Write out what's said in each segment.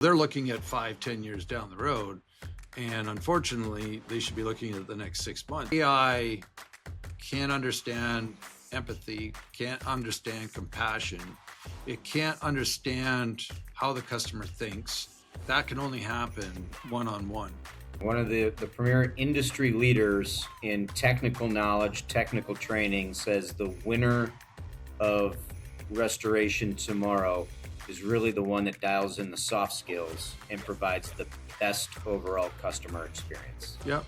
They're looking at 5-10 years down the road, and unfortunately, they should be looking at the next 6 months. AI can't understand empathy, can't understand compassion. It can't understand how the customer thinks. That can only happen one-on-one. One of the premier industry leaders in technical knowledge, technical training says the winner of restoration tomorrow is really the one that dials in the soft skills and provides the best overall customer experience. Yep.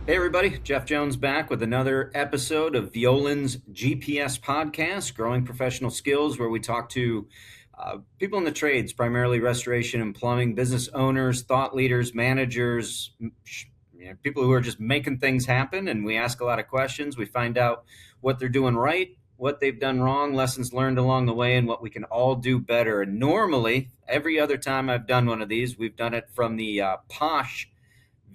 Hey everybody, Jeff Jones back with another episode of Violand's GPS podcast, Growing Professional Skills, where we talk to people in the trades, primarily restoration and plumbing, business owners, thought leaders, managers, people who are just making things happen. And we ask a lot of questions. We find out what they're doing right, what they've done wrong, lessons learned along the way, and what we can all do better. And normally, every other time I've done one of these, we've done it from the posh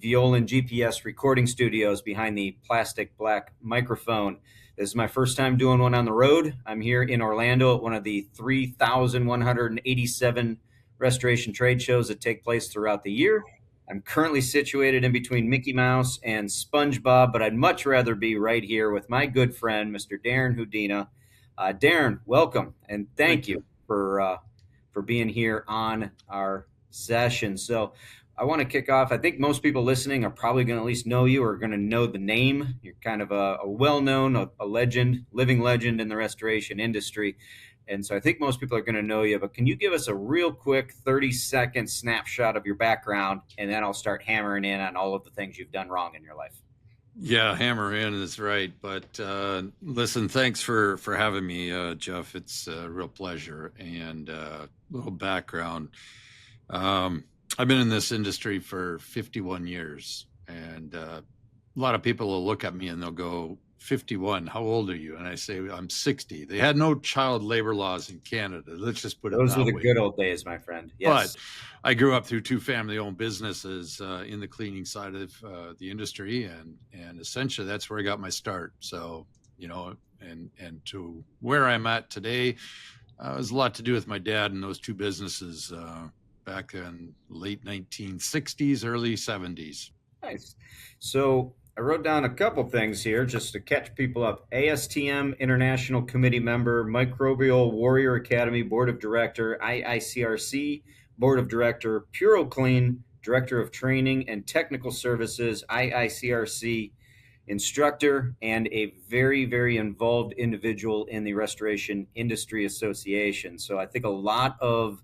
Violand GPS recording studios behind the plastic black microphone. This is my first time doing one on the road. I'm here in Orlando at one of the 3,187 restoration trade shows that take place throughout the year. I'm currently situated in between Mickey Mouse and SpongeBob, but I'd much rather be right here with my good friend, Mr. Darren Hudema. Darren, welcome, and thank you for being here on our session. So I want to kick off. I think most people listening are probably going to at least know you or going to know the name. You're kind of a well-known, a legend, living legend in the restoration industry. And so I think most people are going to know you, but can you give us a real quick 30-second snapshot of your background, and then I'll start hammering in on all of the things you've done wrong in your life. Yeah, hammer in is right. But listen, thanks for having me, Jeff. It's a real pleasure. And a little background. I've been in this industry for 51 years, and a lot of people will look at me and they'll go, 51, how old are you? And I say, I'm 60. They had no child labor laws in Canada. Let's just put it that way. Those were the good old days, my friend. Yes. But I grew up through two family-owned businesses in the cleaning side of the industry, and essentially that's where I got my start. So, and to where I'm at today, has a lot to do with my dad and those two businesses back in late 1960s, early 70s. Nice. So I wrote down a couple things here just to catch people up. ASTM International Committee member, Microbial Warrior Academy Board of Director, IICRC Board of Director, PuroClean Director of Training and Technical Services, IICRC instructor, and a very, very involved individual in the Restoration Industry Association. So I think a lot of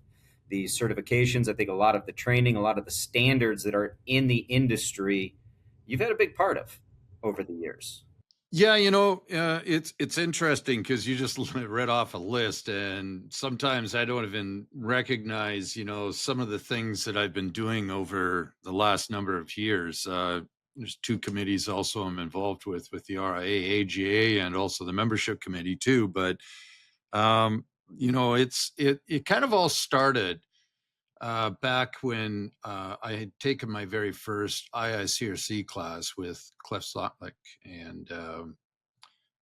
the certifications, I think a lot of the training, a lot of the standards that are in the industry, you've had a big part of over the years. Yeah, it's interesting because you just read off a list, and sometimes I don't even recognize, some of the things that I've been doing over the last number of years. There's two committees also I'm involved with the RIA, AGA, and also the membership committee too. But it kind of all started back when I had taken my very first IICRC class with Cliff Slotnick, and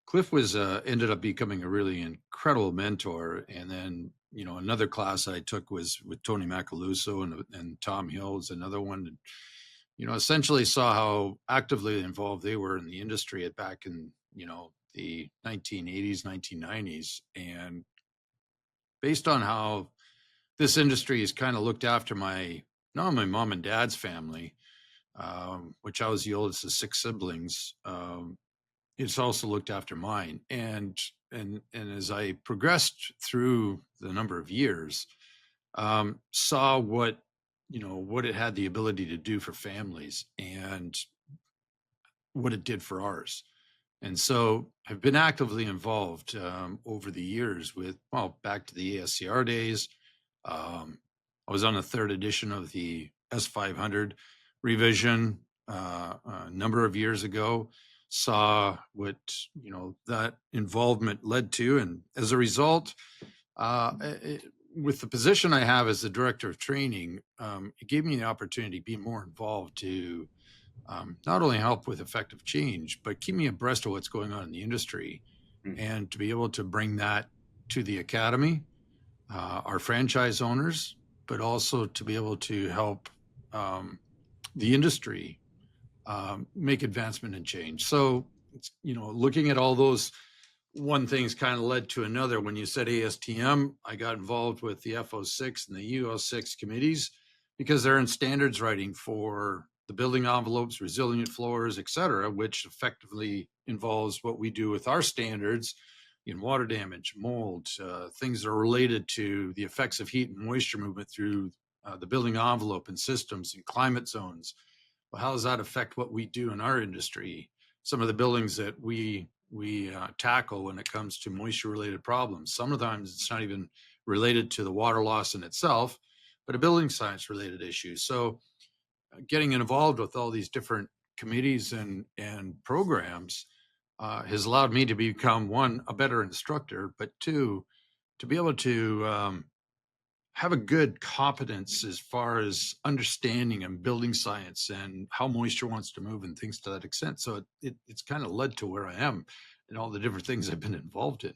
Cliff was ended up becoming a really incredible mentor. And then another class I took was with Tony Macaluso, and Tom Hill was another one. And, essentially saw how actively involved they were in the industry back in the 1980s, 1990s, and based on how this industry has kind of looked after my mom and dad's family, which I was the oldest of six siblings. It's also looked after mine. And as I progressed through the number of years, saw what it had the ability to do for families and what it did for ours. And so I've been actively involved over the years with, back to the ASCR days. I was on the third edition of the S500 revision a number of years ago, saw what, that involvement led to. And as a result, with the position I have as the director of training, it gave me the opportunity to be more involved to not only help with effective change, but keep me abreast of what's going on in the industry and to be able to bring that to the academy, our franchise owners, but also to be able to help the industry make advancement and change. So, looking at all those, one thing's kind of led to another. When you said ASTM, I got involved with the FO6 and the UO6 committees because they're in standards writing for the building envelopes, resilient floors, et cetera, which effectively involves what we do with our standards in water damage, mold, things that are related to the effects of heat and moisture movement through the building envelope and systems and climate zones. Well, how does that affect what we do in our industry? Some of the buildings that we tackle when it comes to moisture related problems. Sometimes it's not even related to the water loss in itself, but a building science related issue. So getting involved with all these different committees and programs has allowed me to become, one, a better instructor, but two, to be able to have a good competence as far as understanding and building science and how moisture wants to move and things to that extent. So it's kind of led to where I am and all the different things I've been involved in.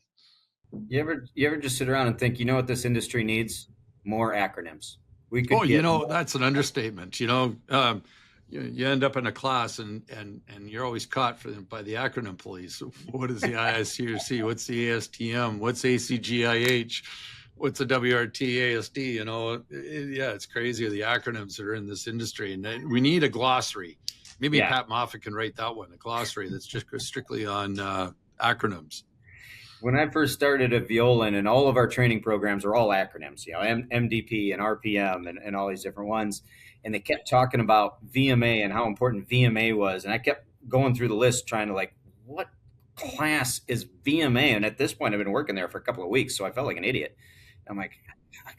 You ever just sit around and think, you know what this industry needs? More acronyms. We Oh, could get more. that's an understatement. You end up in a class and you're always caught by the acronym police. What is the ISCRC? What's the ASTM? What's ACGIH? What's the WRT ASD? Yeah, it's crazy the acronyms that are in this industry, and we need a glossary. Maybe Yeah. Pat Moffat can write that one, a glossary that's just strictly on acronyms. When I first started at Violand, and all of our training programs are all acronyms, MDP and RPM and all these different ones. And they kept talking about VMA and how important VMA was. And I kept going through the list trying to, like, what class is VMA? And at this point, I've been working there for a couple of weeks, so I felt like an idiot. I'm like,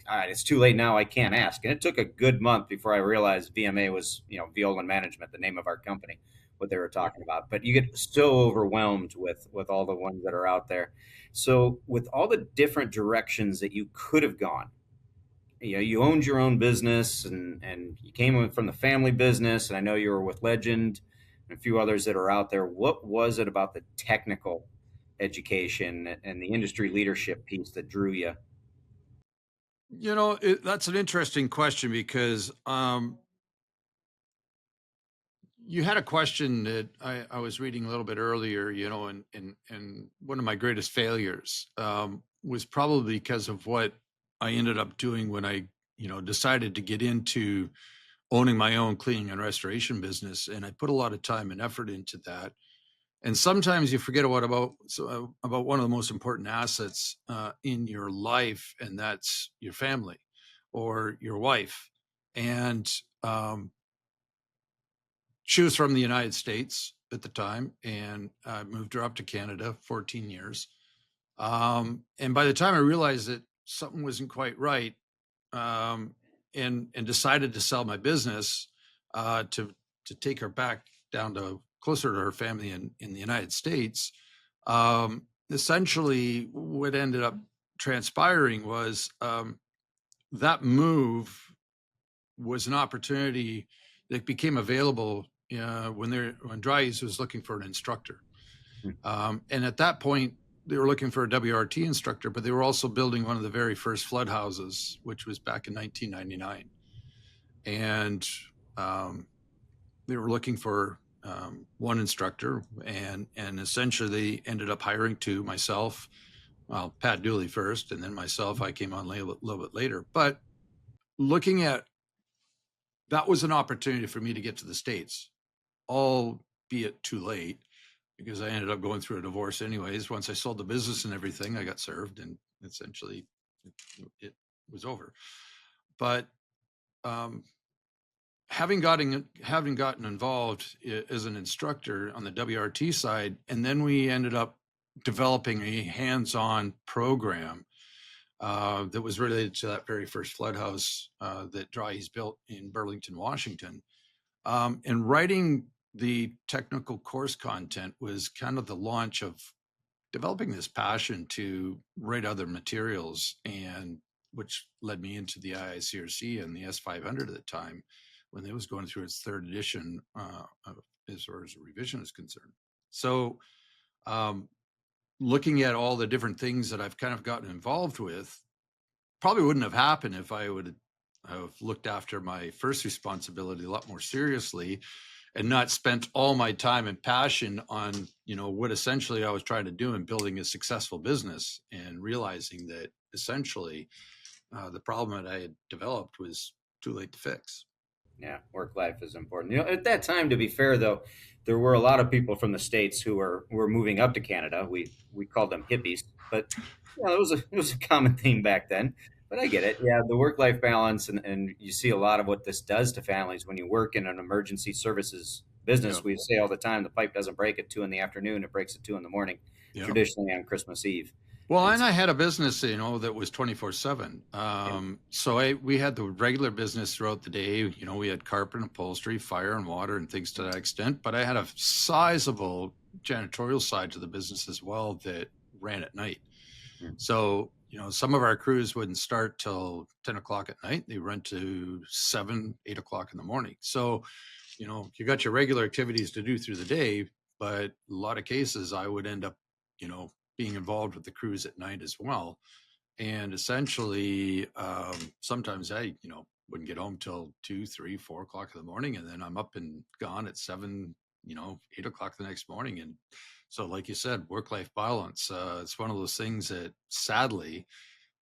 all right, it's too late now. I can't ask. And it took a good month before I realized VMA was, Violand Management, the name of our company, what they were talking about. But you get so overwhelmed with all the ones that are out there. So with all the different directions that you could have gone, you owned your own business, and you came from the family business, and I know you were with Legend and a few others that are out there. What was it about the technical education and the industry leadership piece that drew you? That's an interesting question because you had a question that I was reading a little bit earlier, and one of my greatest failures was probably because of what I ended up doing when I, decided to get into owning my own cleaning and restoration business. And I put a lot of time and effort into that. And sometimes you forget about one of the most important assets in your life, and that's your family or your wife. And she was from the United States at the time, and I moved her up to Canada, 14 years. And by the time I realized that something wasn't quite right, and decided to sell my business to take her back down to closer to her family in the United States, essentially what ended up transpiring was that move was an opportunity that became available when Dry's was looking for an instructor. And at that point, they were looking for a WRT instructor, but they were also building one of the very first flood houses, which was back in 1999. And they were looking for one instructor, and essentially they ended up hiring two, myself, well, Pat Dooley first, and then myself. I came on a little bit later. But looking at that was an opportunity for me to get to the States, albeit too late, because I ended up going through a divorce anyways. Once I sold the business and everything, I got served, and essentially it was over. But having gotten involved as an instructor on the WRT side, and then we ended up developing a hands-on program that was related to that very first flood house that Dry's built in Burlington, Washington. And writing the technical course content was kind of the launch of developing this passion to write other materials, and which led me into the IICRC and the S500 at the time when it was going through its third edition as far as a revision is concerned. So looking at all the different things that I've kind of gotten involved with, probably wouldn't have happened if I would have looked after my first responsibility a lot more seriously and not spent all my time and passion on, what essentially I was trying to do in building a successful business, and realizing that essentially the problem that I had developed was too late to fix. Yeah, work life is important. At that time, to be fair, though, there were a lot of people from the states who were moving up to Canada. We called them hippies, but it was a common theme back then. But I get it. Yeah, the work life balance, and you see a lot of what this does to families when you work in an emergency services Yeah. business. We say all the time, the pipe doesn't break at 2 in the afternoon; it breaks at 2 in the morning. Yeah. Traditionally on Christmas Eve, Well, and and so, I had a business, that was 24/7. yeah, So we had the regular business throughout the day. We had carpet and upholstery, fire and water, and things to that extent. But I had a sizable janitorial side to the business as well that ran at night. mm, So, some of our crews wouldn't start till 10 o'clock at night. They run to 7, 8 o'clock in the morning. So, you got your regular activities to do through the day, but a lot of cases I would end up, being involved with the crews at night as well. And essentially, sometimes I, wouldn't get home till 2, 3, 4 o'clock in the morning. And then I'm up and gone at 7, 8 o'clock the next morning. And so, like you said, work life balance, it's one of those things that sadly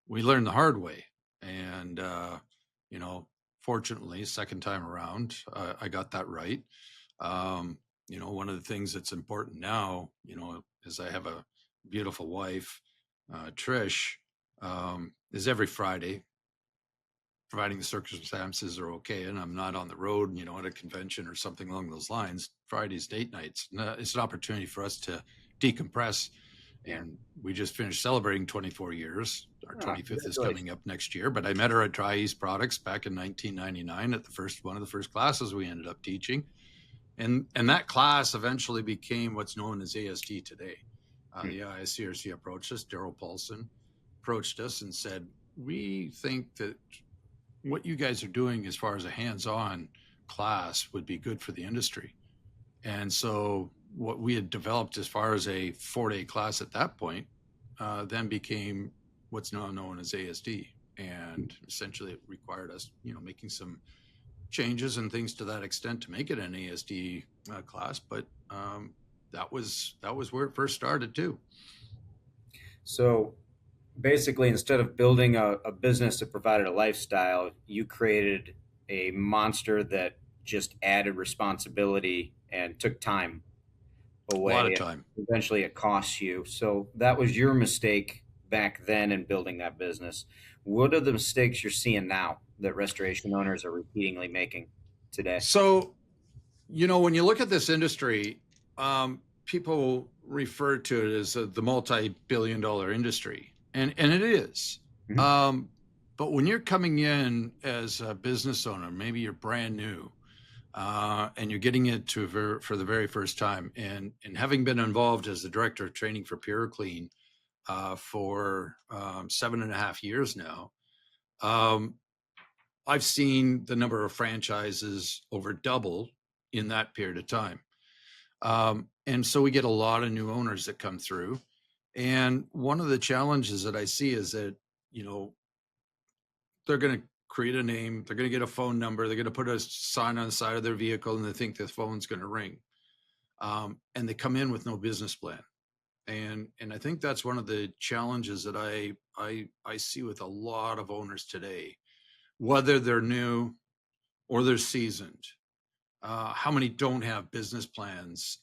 we learned the hard way. And, you know, fortunately, second time around, I got that right. Um, one of the things that's important now, is I have a beautiful wife, Trish, is every Friday, providing the circumstances are okay and I'm not on the road, at a convention or something along those lines. Friday's date nights. It's an opportunity for us to decompress. yeah. And we just finished celebrating 24 years. Our Oh, 25th is coming congratulations. up next year. But I met her at Dry East Products back in 1999 at one of the first classes we ended up teaching. And that class eventually became what's known as ASD today. Hmm. The ISCRC approached us. Daryl Paulson approached us and said, "We think that what you guys are doing as far as a hands-on class would be good for the industry." And so what we had developed as far as a 4-day class at that point then became what's now known as ASD. And essentially it required us, making some changes and things to that extent to make it an ASD class. But that was where it first started too. So basically, instead of building a business that provided a lifestyle, you created a monster that just added responsibility and took time A lot of away. time. Eventually, it costs you. So that was your mistake back then in building that business. What are the mistakes you're seeing now that restoration owners are repeatedly making today? So, when you look at this industry, people refer to it as the multi-billion-dollar industry, and it is. Mhm. Um, but when you're coming in as a business owner, maybe you're brand new, and you're getting into for the very first time, and having been involved as the director of training for PuroClean for 7.5 years now, um, I've seen the number of franchises over double in that period of time. And so we get a lot of new owners that come through. And one of the challenges that I see is that, you know, they're going to create a name, they're going to get a phone number, they're going to put a sign on the side of their vehicle, and they think the phone's going to ring. And they come in with no business plan. And I think that's one of the challenges that I see with a lot of owners today, whether they're new or they're seasoned. How many don't have business plans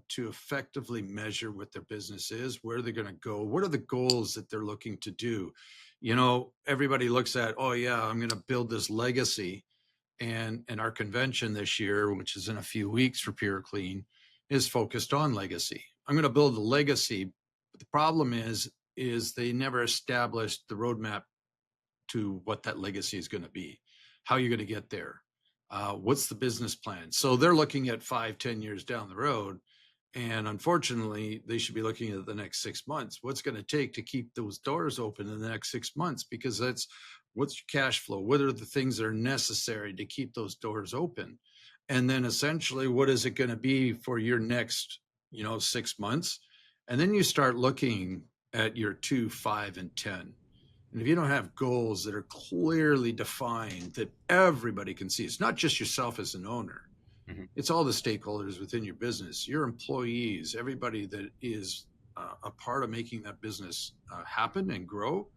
to effectively measure what their business is, where they're going to go, what are the goals that they're looking to do? Everybody looks at, oh yeah, I'm going to build this legacy, and our convention this year, which is in a few weeks for PureClean, is focused on legacy. I'm going to build a legacy, but the problem is they never established the roadmap to what that legacy is going to be, how you're going to get there, what's the business plan. So they're looking at 5, 10 years down the road, and unfortunately they should be looking at the next 6 months. What's going to take to keep those doors open in the next 6 months? Because that's what's your cash flow, what are the things that are necessary to keep those doors open, and then essentially what is it going to be for your next 6 months, And then you start looking at your 2, 5, and 10. And if you don't have goals that are clearly defined that everybody can see, it's not just yourself as an owner, Mm-hmm. it's all the stakeholders within your business, your employees, everybody that is a part of making that business happen and grow.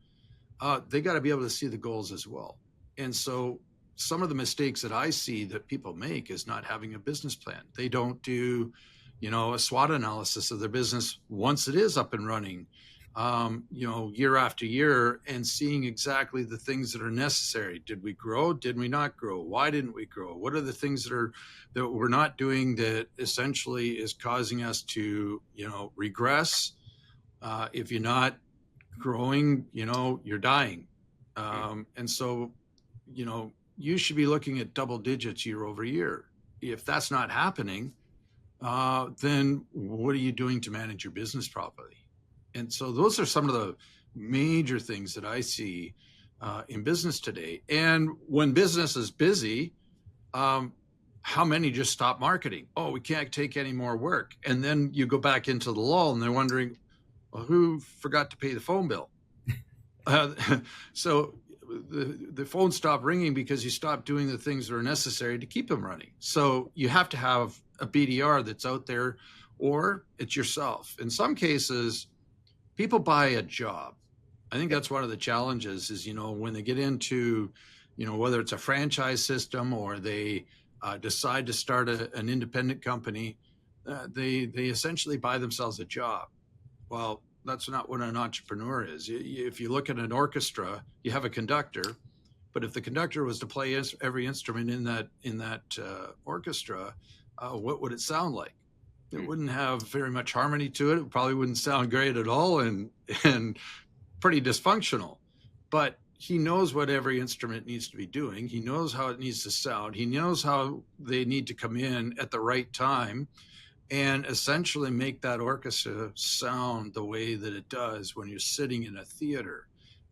They got to be able to see the goals as well. And so some of the mistakes that I see that people make is not having a business plan. They don't do, a SWOT analysis of their business once it is up and running, year after year, and seeing exactly the things that are necessary. Did we grow? Did we not grow? Why didn't we grow? What are the things that we're not doing that essentially is causing us to, regress? If you're not growing, you're dying. And so, you should be looking at double digits year over year. If that's not happening, then what are you doing to manage your business properly? And so those are some of the major things that I see in business today. And when business is busy, how many just stop marketing? Oh, we can't take any more work. And then you go back into the lull and they're wondering, well, who forgot to pay the phone bill? So the phone stopped ringing because you stopped doing the things that are necessary to keep them running. So you have to have a BDR that's out there, or it's yourself. In some cases, people buy a job. I think that's one of the challenges is, when they get into, whether it's a franchise system or they decide to start an independent company, they essentially buy themselves a job. Well, that's not what an entrepreneur is. If you look at an orchestra, you have a conductor, but if the conductor was to play every instrument in that orchestra, what would it sound like? It wouldn't have very much harmony to it. It probably wouldn't sound great at all, and pretty dysfunctional. But he knows what every instrument needs to be doing. He knows how it needs to sound. He knows how they need to come in at the right time and essentially make that orchestra sound the way that it does when you're sitting in a theater.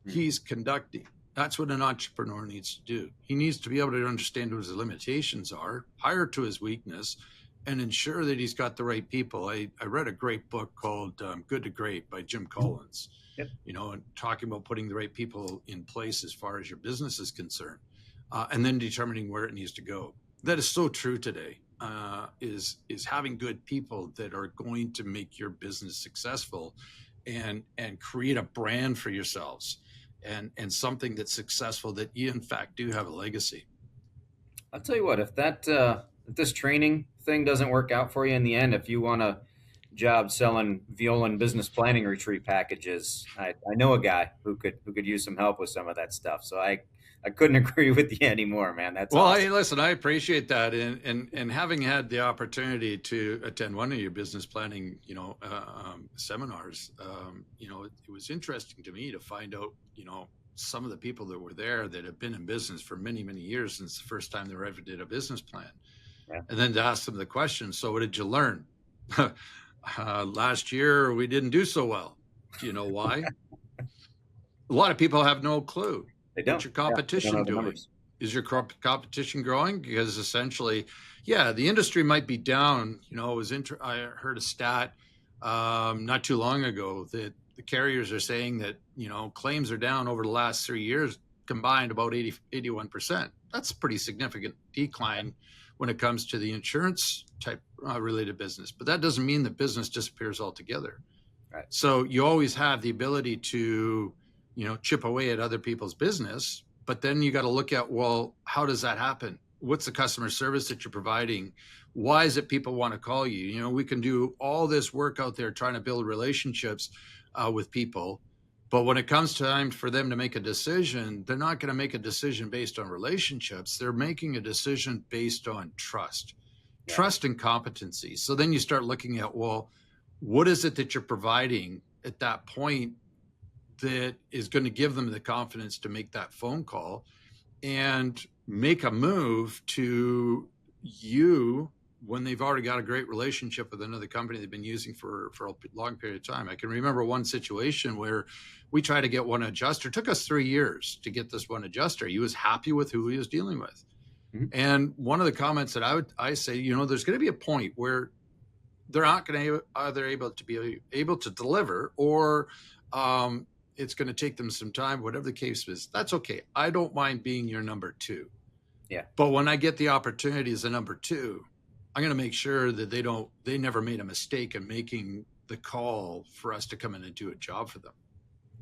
He's conducting. That's what an entrepreneur needs to do. He needs to be able to understand what his limitations are, hire to his weakness, and ensure that he's got the right people. I read a great book called Good to Great by Jim Collins, Yep. And talking about putting the right people in place as far as your business is concerned, and then determining where it needs to go. That is so true today. Is having good people that are going to make your business successful and create a brand for yourselves and something that's successful, that you in fact do have a legacy. I'll tell you what, if this training thing doesn't work out for you in the end, if you want a job selling Violand business planning retreat packages, I know a guy who could use some help with some of that stuff. So I couldn't agree with you anymore, man. That's well. awesome. Listen, I appreciate that, and having had the opportunity to attend one of your business planning, seminars, it was interesting to me to find out, some of the people that were there that have been in business for many, many years since the first time they ever did a business plan, Yeah. and then to ask them the question. So, what did you learn? Last year we didn't do so well. Do you know why? A lot of people have no clue. They don't. What's your competition doing? Numbers. Is your competition growing? Because essentially, the industry might be down. I heard a stat not too long ago that the carriers are saying that, claims are down over the last 3 years combined about 81%. That's a pretty significant decline when it comes to the insurance type related business. But that doesn't mean that business disappears altogether. Right. So you always have the ability to, chip away at other people's business. But then you got to look at, well, how does that happen? What's the customer service that you're providing? Why is it people want to call you? We can do all this work out there trying to build relationships with people. But when it comes time for them to make a decision, they're not going to make a decision based on relationships. They're making a decision based on trust, trust and competency. So then you start looking at, well, what is it that you're providing at that point that is going to give them the confidence to make that phone call and make a move to you when they've already got a great relationship with another company they've been using for a long period of time. I can remember one situation where we tried to get one adjuster. It took us 3 years to get this one adjuster. He was happy with who he was dealing with. Mm-hmm. And one of the comments that I say, there's going to be a point where they're not going to either able to be able to deliver, or it's going to take them some time, whatever the case is. That's okay. I don't mind being your number two. Yeah. But when I get the opportunity as a number two, I'm going to make sure that they never made a mistake in making the call for us to come in and do a job for them.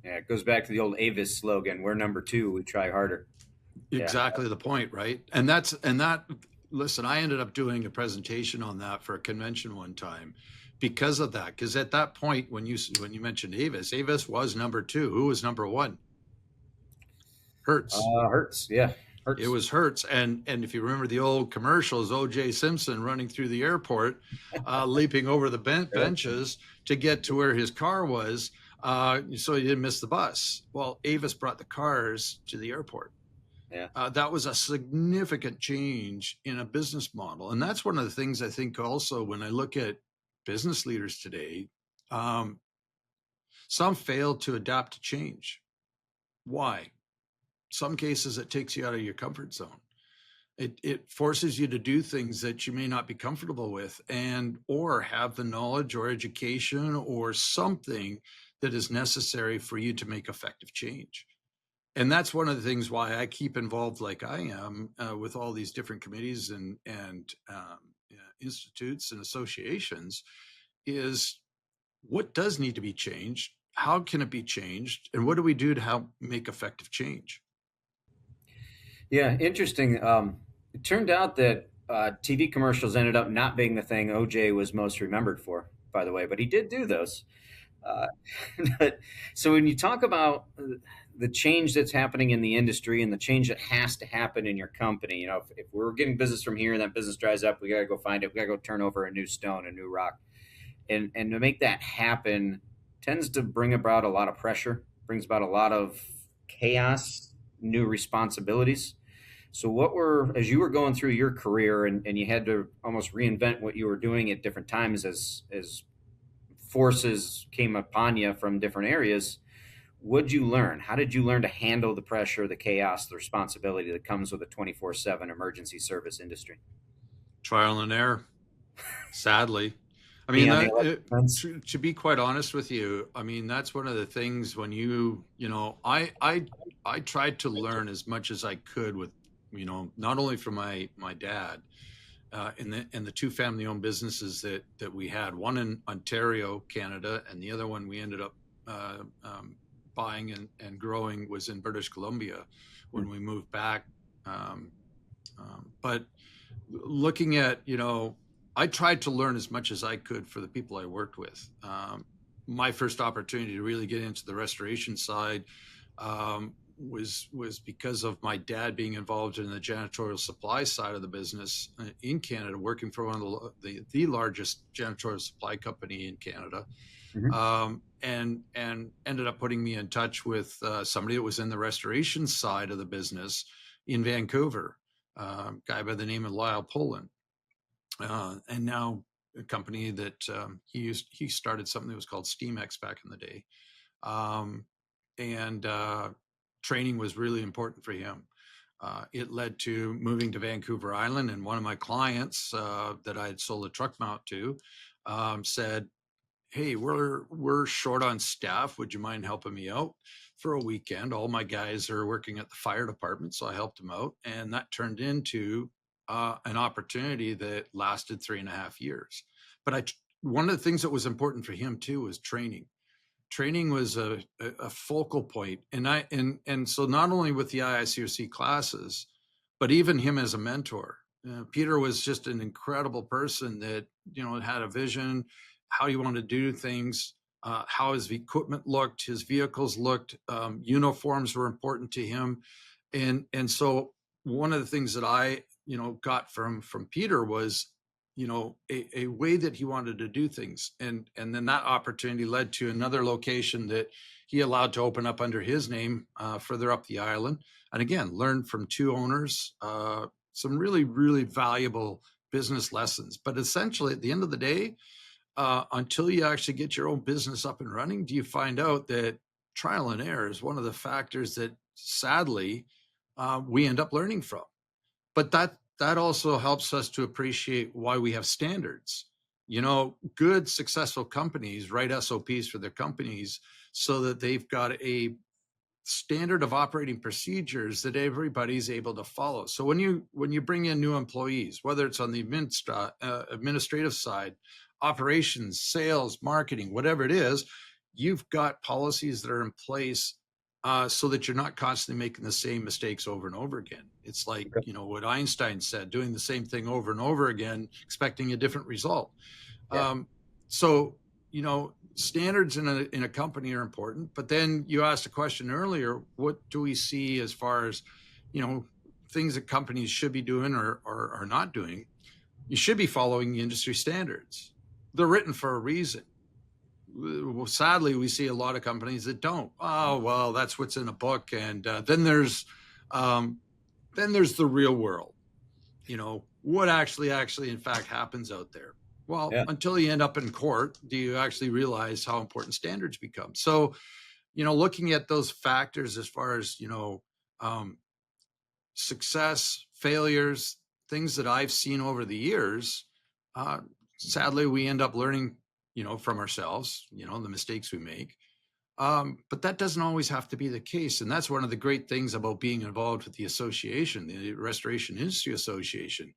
Yeah. It goes back to the old Avis slogan: "We're number two. We try harder." Yeah. Exactly the point, right? Listen, I ended up doing a presentation on that for a convention one time because of that. Because at that point, when you mentioned Avis was number two. Who was number one? Hertz. Hurts. Yeah. It Hurts. was Hertz. And if you remember the old commercials, O.J. Simpson running through the airport, leaping over the benches to get to where his car was, so he didn't miss the bus. Well, Avis brought the cars to the airport. Yeah. That was a significant change in a business model. And that's one of the things I think also when I look at business leaders today, some fail to adapt to change. Why? Some cases it takes you out of your comfort zone. It forces you to do things that you may not be comfortable with, and or have the knowledge or education or something that is necessary for you to make effective change. And that's one of the things why I keep involved like I am with all these different committees and institutes and associations, is what does need to be changed, how can it be changed, and what do we do to help make effective change. Yeah. Interesting. It turned out that TV commercials ended up not being the thing OJ was most remembered for, by the way, but he did do those. Uh, but, so when you talk about the change that's happening in the industry and the change that has to happen in your company, if we're getting business from here and that business dries up, we got to go find it. We got to go turn over a new stone, a new rock. And to make that happen tends to bring about a lot of pressure, brings about a lot of chaos, new responsibilities. So as you were going through your career and you had to almost reinvent what you were doing at different times as forces came upon you from different areas, what'd you learn? How did you learn to handle the pressure, the chaos, the responsibility that comes with a 24/7 emergency service industry? Trial and error, sadly. I Being mean, on the electric fence? to be quite honest with you, I mean, that's one of the things when I tried to learn as much as I could with, not only from my dad, and the two family owned businesses that we had, one in Ontario, Canada, and the other one we ended up buying and growing was in British Columbia when we moved back. But looking at, I tried to learn as much as I could for the people I worked with. My first opportunity to really get into the restoration side was because of my dad being involved in the janitorial supply side of the business in Canada, working for one of the largest janitorial supply company in Canada, Mm-hmm. and ended up putting me in touch with somebody that was in the restoration side of the business in Vancouver, guy by the name of Lyle Poland, and now a company that he started something that was called SteamX back in the day, and training was really important for him. It led to moving to Vancouver Island, and one of my clients that I had sold a truck mount to said, "Hey, we're short on staff. Would you mind helping me out for a weekend? All my guys are working at the fire department," so I helped him out, and that turned into an opportunity that lasted 3.5 years. But one of the things that was important for him too was training. Training was a focal point, and so not only with the IICRC classes, but even him as a mentor. Peter was just an incredible person that had a vision, how he wanted to do things, how his equipment looked, his vehicles looked, uniforms were important to him, and so one of the things that I got from Peter was a way that he wanted to do things, and then that opportunity led to another location that he allowed to open up under his name further up the island, and again learned from two owners some really, really valuable business lessons. But essentially at the end of the day, until you actually get your own business up and running, do you find out that trial and error is one of the factors that sadly we end up learning from. But that also helps us to appreciate why we have standards. Good, successful companies write SOPs for their companies so that they've got a standard of operating procedures that everybody's able to follow. So when you bring in new employees, whether it's on the administrative side, operations, sales, marketing, whatever it is, you've got policies that are in place so that you're not constantly making the same mistakes over and over again. It's like, Okay. what Einstein said, doing the same thing over and over again, expecting a different result. Yeah. So, standards in a company are important, but then you asked a question earlier, what do we see as far as, things that companies should be doing or are not doing? You should be following the industry standards. They're written for a reason. Well, sadly, we see a lot of companies that don't. Oh, well, that's what's in a book. And then there's the real world. What actually in fact happens out there. Well, Yeah. until you end up in court, do you actually realize how important standards become? So, looking at those factors as far as, success, failures, things that I've seen over the years, uh, sadly, we end up learning, from ourselves, the mistakes we make. But that doesn't always have to be the case. And that's one of the great things about being involved with the association, the Restoration Industry Association.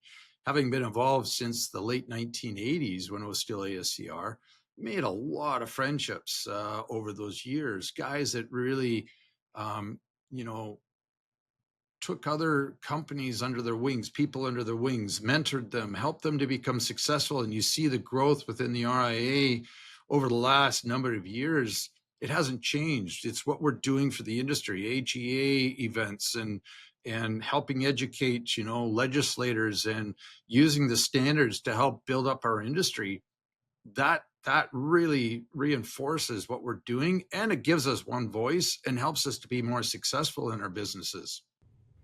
Having been involved since the late 1980s when it was still ASCR, made a lot of friendships over those years, guys that really, you know, took other companies under their wings, people under their wings, mentored them, helped them to become successful. And you see the growth within the RIA over the last number of years. It hasn't changed. It's what we're doing for the industry, AGA events and helping educate, legislators and using the standards to help build up our industry. That really reinforces what we're doing, and it gives us one voice and helps us to be more successful in our businesses.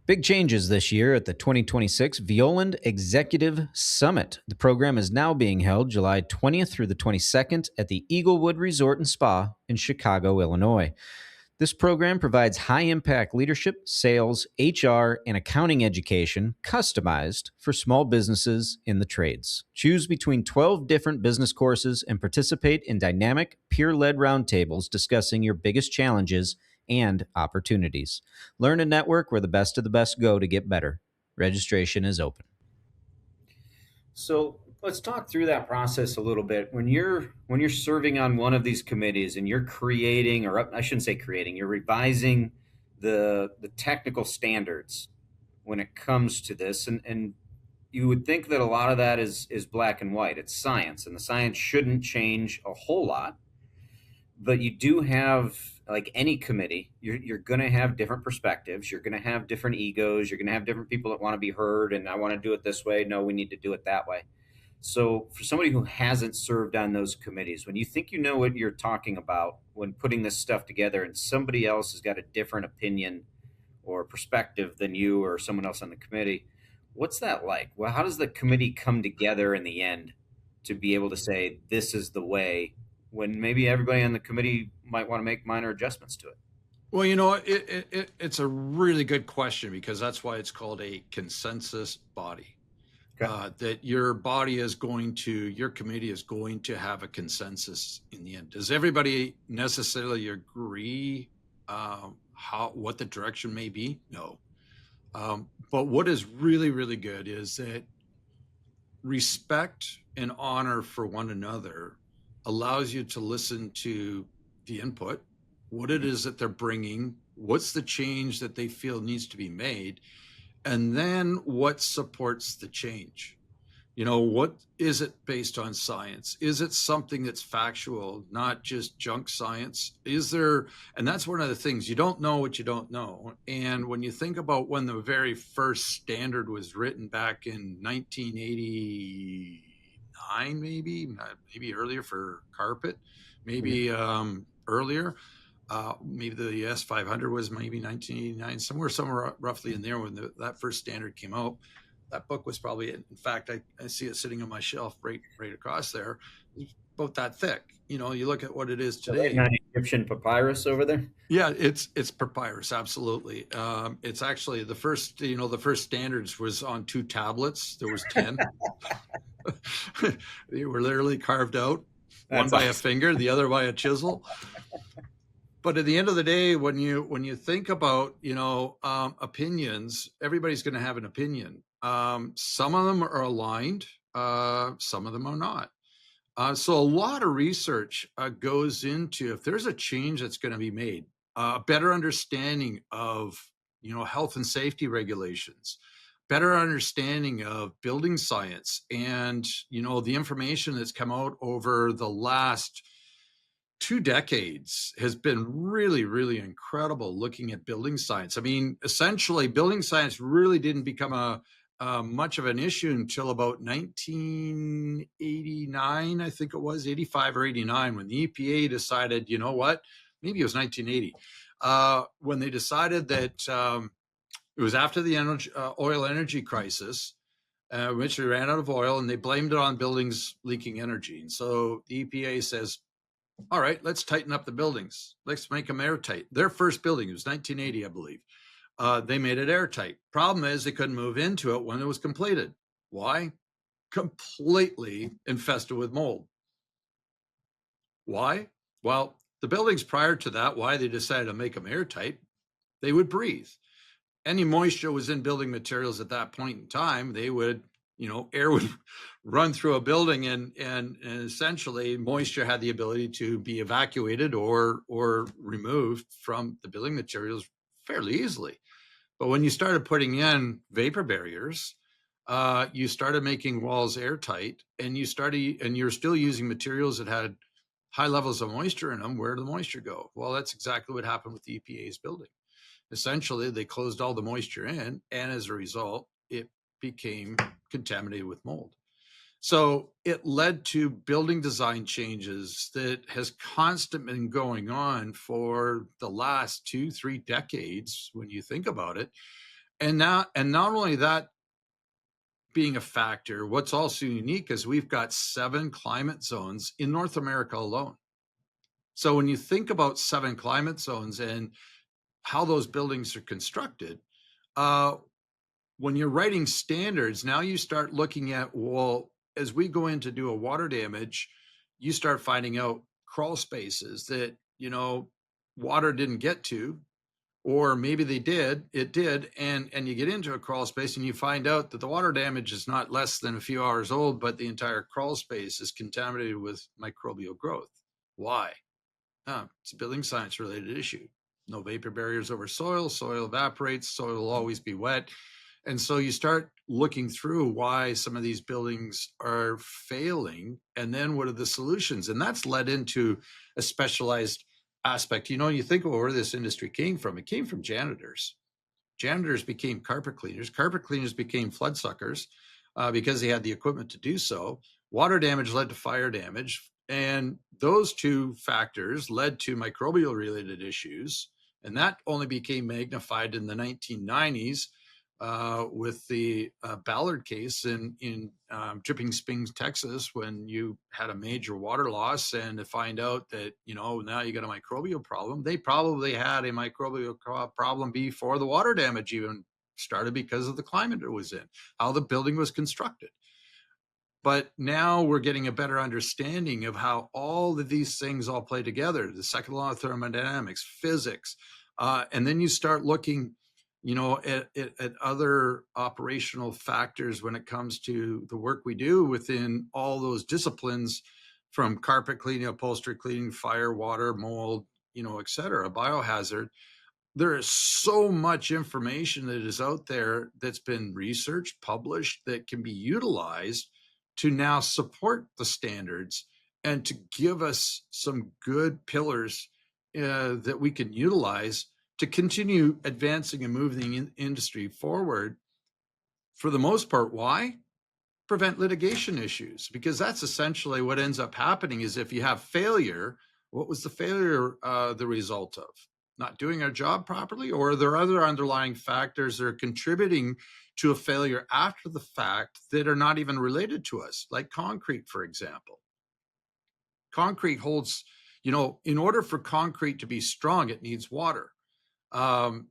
Big changes this year at the 2026 Violand Executive Summit. The program is now being held July 20th through the 22nd at the Eaglewood Resort and Spa in Chicago, Illinois. This program provides high-impact leadership, sales, HR, and accounting education customized for small businesses in the trades. Choose between 12 different business courses and participate in dynamic, peer-led roundtables discussing your biggest challenges and opportunities. Learn and network where the best of the best go to get better. Registration is open. So let's talk through that process a little bit. When you're serving on one of these committees and you're creating, or I shouldn't say creating, you're revising the technical standards when it comes to this, and you would think that a lot of that is black and white. It's science, and the science shouldn't change a whole lot. But you do have, like any committee, you're going to have different perspectives. You're going to have different egos. You're going to have different people that want to be heard. And I want to do it this way. No, we need to do it that way. So for somebody who hasn't served on those committees, when you think you know what you're talking about when putting this stuff together and somebody else has got a different opinion or perspective than you or someone else on the committee, what's that like? Well, how does the committee come together in the end to be able to say, this is the way, when maybe everybody on the committee might want to make minor adjustments to it? Well, it's a really good question, because that's why it's called a consensus body. Okay. That your committee is going to have a consensus in the end. Does everybody necessarily agree what the direction may be? No. But what is really, really good is that respect and honor for one another allows you to listen to the input, what it is that they're bringing, what's the change that they feel needs to be made, and then what supports the change. What is it based on science? Is it something that's factual, not just junk science? And that's one of the things, you don't know what you don't know. And when you think about when the very first standard was written back in 1989, maybe earlier for carpet, maybe earlier, maybe the S500 was maybe 1989, somewhere roughly in there when that first standard came out. That book was probably, in fact, I see it sitting on my shelf right across there. It's about that thick. You look at what it is today. Not Egyptian papyrus over there? Yeah, it's papyrus, absolutely. It's actually the first standards was on 2 tablets. There was 10. They were literally carved out, one That's by a awesome. finger, the other by a chisel. But at the end of the day, when you think about opinions, everybody's going to have an opinion. Some of them are aligned, some of them are not. So a lot of research goes into if there's a change that's going to be made, a better understanding of health and safety regulations, better understanding of building science, and the information that's come out over the last 2 decades has been really, really incredible looking at building science. I mean, essentially, building science really didn't become much of an issue until about 1989, I think it was 85 or 89, when the EPA decided, you know what, maybe it was 1980, when they decided that it was after the oil energy crisis, which we ran out of oil, and they blamed it on buildings leaking energy. And so the EPA says, all right, let's tighten up the buildings. Let's make them airtight. Their first building, it was 1980, I believe. They made it airtight. Problem is they couldn't move into it when it was completed. Why? Completely infested with mold. Why? Well, the buildings prior to that, why they decided to make them airtight, they would breathe. Any moisture was in building materials at that point in time, they would, air would run through a building, and essentially moisture had the ability to be evacuated or removed from the building materials fairly easily. But when you started putting in vapor barriers, you started making walls airtight, and you're still using materials that had high levels of moisture in them. Where did the moisture go? Well, that's exactly what happened with the EPA's building. Essentially, they closed all the moisture in, and as a result, it became contaminated with mold. So it led to building design changes that has constantly been going on for the last 2-3 decades when you think about it. And not only that being a factor, what's also unique is we've got 7 climate zones in North America alone. So when you think about 7 climate zones and how those buildings are constructed, when you're writing standards, now you start looking at, well, as we go in to do a water damage, you start finding out crawl spaces that, water didn't get to, or maybe it did. And you get into a crawl space and you find out that the water damage is not less than a few hours old, but the entire crawl space is contaminated with microbial growth. Why? It's a building science related issue. No vapor barriers over soil. Soil evaporates. Soil will always be wet. And so you start looking through why some of these buildings are failing, and then what are the solutions? And that's led into a specialized aspect. You think of where this industry came from. It came from janitors. Janitors became carpet cleaners. Carpet cleaners became flood suckers because they had the equipment to do so. Water damage led to fire damage. And those two factors led to microbial related issues. And that only became magnified in the 1990s with the Ballard case in Dripping Springs, Texas, when you had a major water loss, and to find out that, now you got a microbial problem. They probably had a microbial problem before the water damage even started because of the climate it was in, how the building was constructed. But now we're getting a better understanding of how all of these things all play together, the second law of thermodynamics, physics. And then you start looking, at other operational factors when it comes to the work we do within all those disciplines, from carpet cleaning, upholstery cleaning, fire, water, mold, et cetera, biohazard. There is so much information that is out there that's been researched, published, that can be utilized to now support the standards and to give us some good pillars that we can utilize to continue advancing and moving the industry forward. For the most part, why? Prevent litigation issues, because that's essentially what ends up happening. Is if you have failure, what was the failure the result of? Not doing our job properly, or are there other underlying factors that are contributing to a failure after the fact that are not even related to us, like concrete, for example? Concrete holds, in order for concrete to be strong, it needs water. And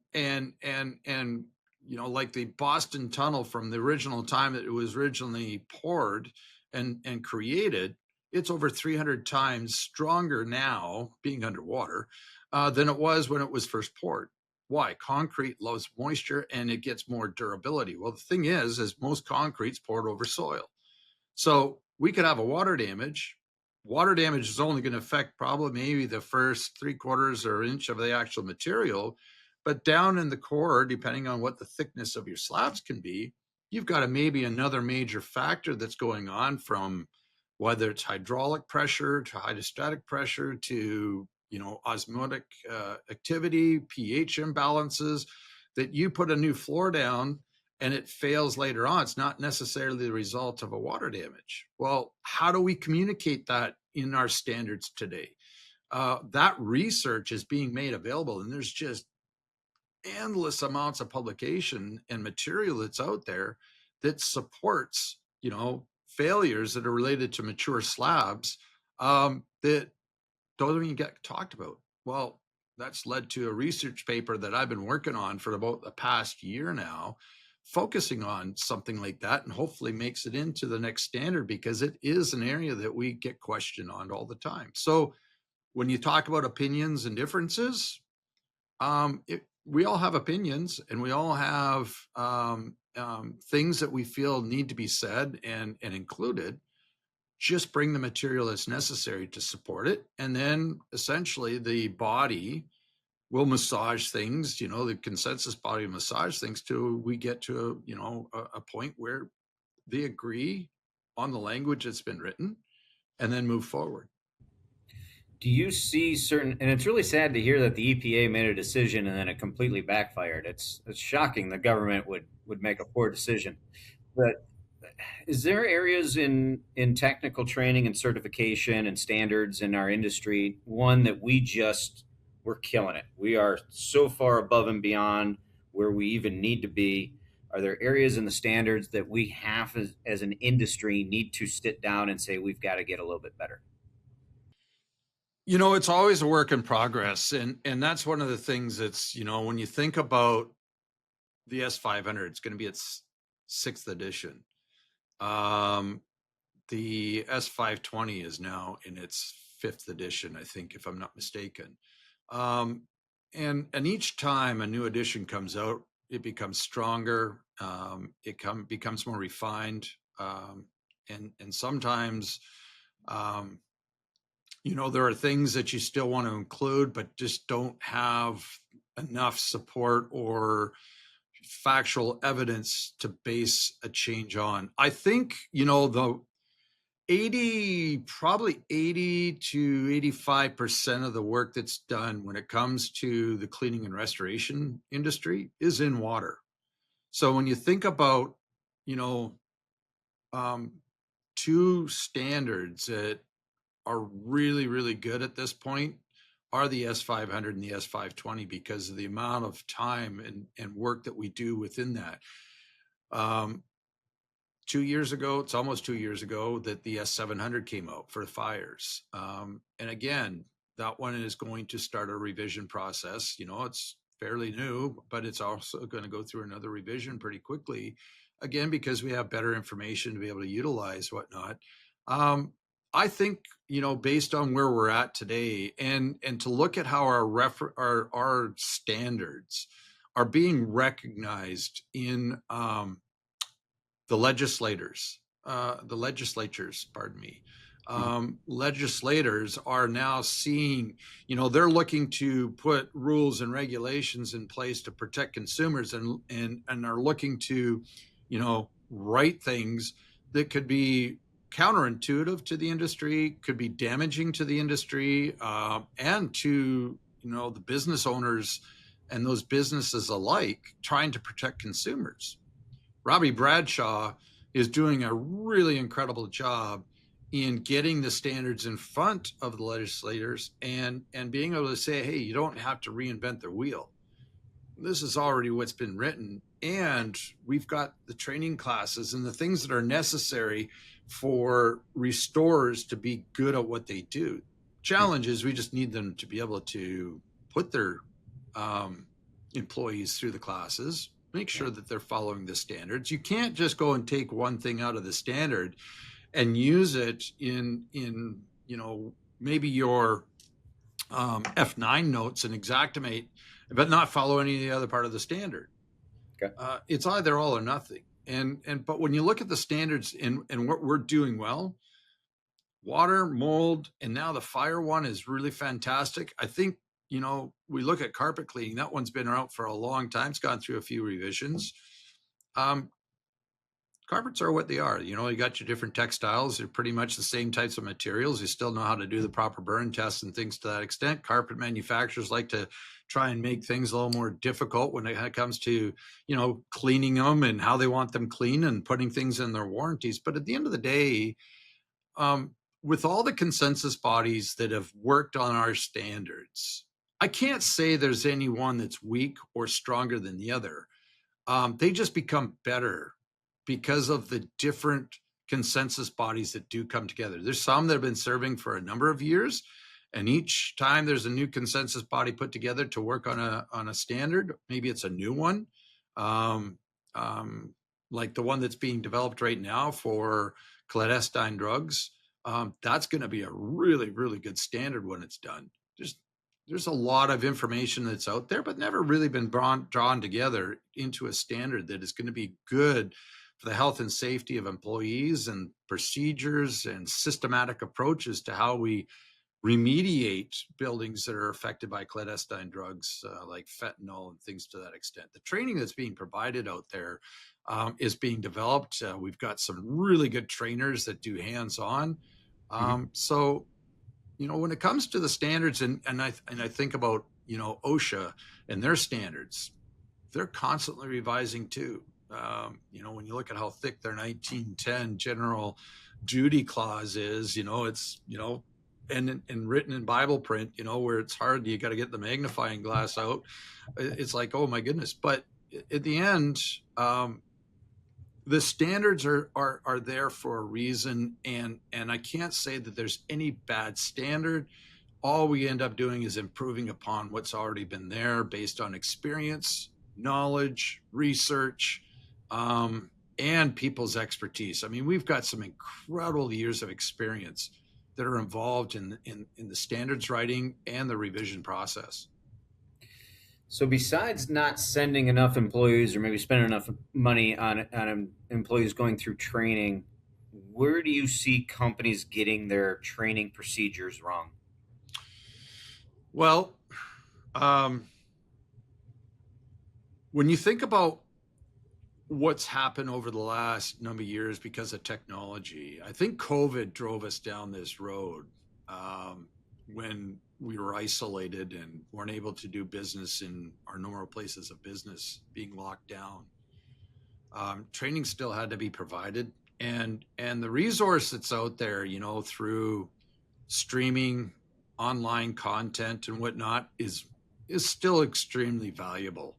like the Boston Tunnel, from the original time that it was originally poured and created, it's over 300 times stronger now being underwater than it was when it was first poured. Why? Concrete loves moisture and it gets more durability. Well, the thing is most concrete's poured over soil. So we could have a water damage. Water damage is only going to affect probably maybe the first 3/4 or inch of the actual material. But down in the core, depending on what the thickness of your slabs can be, you've got maybe another major factor that's going on, from whether it's hydraulic pressure to hydrostatic pressure to osmotic activity, pH imbalances, that you put a new floor down and it fails later on. It's not necessarily the result of a water damage. Well, how do we communicate that in our standards today? That research is being made available, and there's just endless amounts of publication and material that's out there that supports, failures that are related to mature slabs that don't even get talked about. Well, that's led to a research paper that I've been working on for about the past year now, focusing on something like that, and hopefully makes it into the next standard, because it is an area that we get questioned on all the time. So when you talk about opinions and differences, we all have opinions, and we all have things that we feel need to be said and included. Just bring the material that's necessary to support it. And then essentially the body will massage things, the consensus body will massage things till we get to a point where they agree on the language that's been written, and then move forward. Do you see certain, and it's really sad to hear that the EPA made a decision and then it completely backfired. It's shocking the government would make a poor decision. But is there areas in technical training and certification and standards in our industry, one that we're killing it? We are so far above and beyond where we even need to be. Are there areas in the standards that we have as an industry need to sit down and say, we've got to get a little bit better? It's always a work in progress. And that's one of the things that's, when you think about the S500, it's going to be its 6th edition. The S520 is now in its 5th edition, I think, if I'm not mistaken. And each time a new edition comes out, it becomes stronger. It becomes more refined. And sometimes, there are things that you still want to include, but just don't have enough support or factual evidence to base a change on. I think, the 80 to 85% of the work that's done when it comes to the cleaning and restoration industry is in water. So when you think about, two standards that are really, really good at this point are the S500 and the S520, because of the amount of time and work that we do within that. 2 years ago, it's almost 2 years ago, that the S700 came out for the fires. And again, that one is going to start a revision process. It's fairly new, but it's also going to go through another revision pretty quickly, again, because we have better information to be able to utilize whatnot. I think, based on where we're at today, and to look at how our standards are being recognized in the legislatures, pardon me. Legislators are now seeing, they're looking to put rules and regulations in place to protect consumers, and are looking to, write things that could be counterintuitive to the industry, could be damaging to the industry, and to, the business owners and those businesses alike, trying to protect consumers. Robbie Bradshaw is doing a really incredible job in getting the standards in front of the legislators and being able to say, hey, you don't have to reinvent the wheel. This is already what's been written, and we've got the training classes and the things that are necessary for restorers to be good at what they do. Challenge is we just need them to be able to put their employees through the classes, make sure that they're following the standards. You can't just go and take one thing out of the standard and use it in maybe your F9 notes and Exactimate, but not follow any of the other part of the standard. Okay. It's either all or nothing. But when you look at the standards and what we're doing well, water, mold, and now the fire one is really fantastic. I think, we look at carpet cleaning. That one's been out for a long time. It's gone through a few revisions. Carpets are what they are. You got your different textiles. They're pretty much the same types of materials. You still know how to do the proper burn tests and things to that extent. Carpet manufacturers like to try and make things a little more difficult when it comes to, cleaning them and how they want them clean and putting things in their warranties. But at the end of the day, with all the consensus bodies that have worked on our standards, I can't say there's any one that's weak or stronger than the other. They just become better because of the different consensus bodies that do come together. There's some that have been serving for a number of years, and each time there's a new consensus body put together to work on a standard, maybe it's a new one, like the one that's being developed right now for clandestine drugs. That's going to be a really, really good standard when it's done. There's a lot of information that's out there, but never really been drawn together into a standard that is going to be good for the health and safety of employees and procedures and systematic approaches to how we remediate buildings that are affected by clandestine drugs like fentanyl and things to that extent. The training that's being provided out there is being developed. We've got some really good trainers that do hands-on. So, when it comes to the standards, and I think about, OSHA and their standards, they're constantly revising too. When you look at how thick their 1910 general duty clause is, it's, and written in Bible print, where it's hard, you got to get the magnifying glass out. It's like, oh my goodness. But at the end, the standards are there for a reason, and I can't say that there's any bad standard. All we end up doing is improving upon what's already been there based on experience, knowledge, research, and people's expertise. I mean, we've got some incredible years of experience that are involved in the standards writing and the revision process. So besides not sending enough employees or maybe spending enough money on employees going through training, where do you see companies getting their training procedures wrong? Well, when you think about what's happened over the last number of years because of technology, I think COVID drove us down this road when we were isolated and weren't able to do business in our normal places of business, being locked down. Training still had to be provided, and the resource that's out there, through streaming, online content and whatnot is still extremely valuable.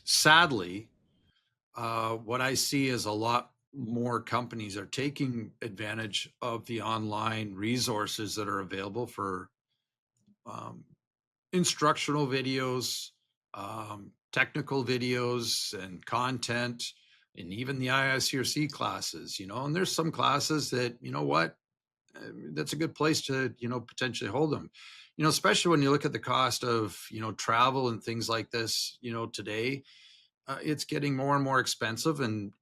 Sadly, what I see is a lot more companies are taking advantage of the online resources that are available for instructional videos, technical videos and content, and even the IICRC classes, and there's some classes that, that's a good place to, potentially hold them, especially when you look at the cost of, travel and things like this, today. It's getting more and more expensive, and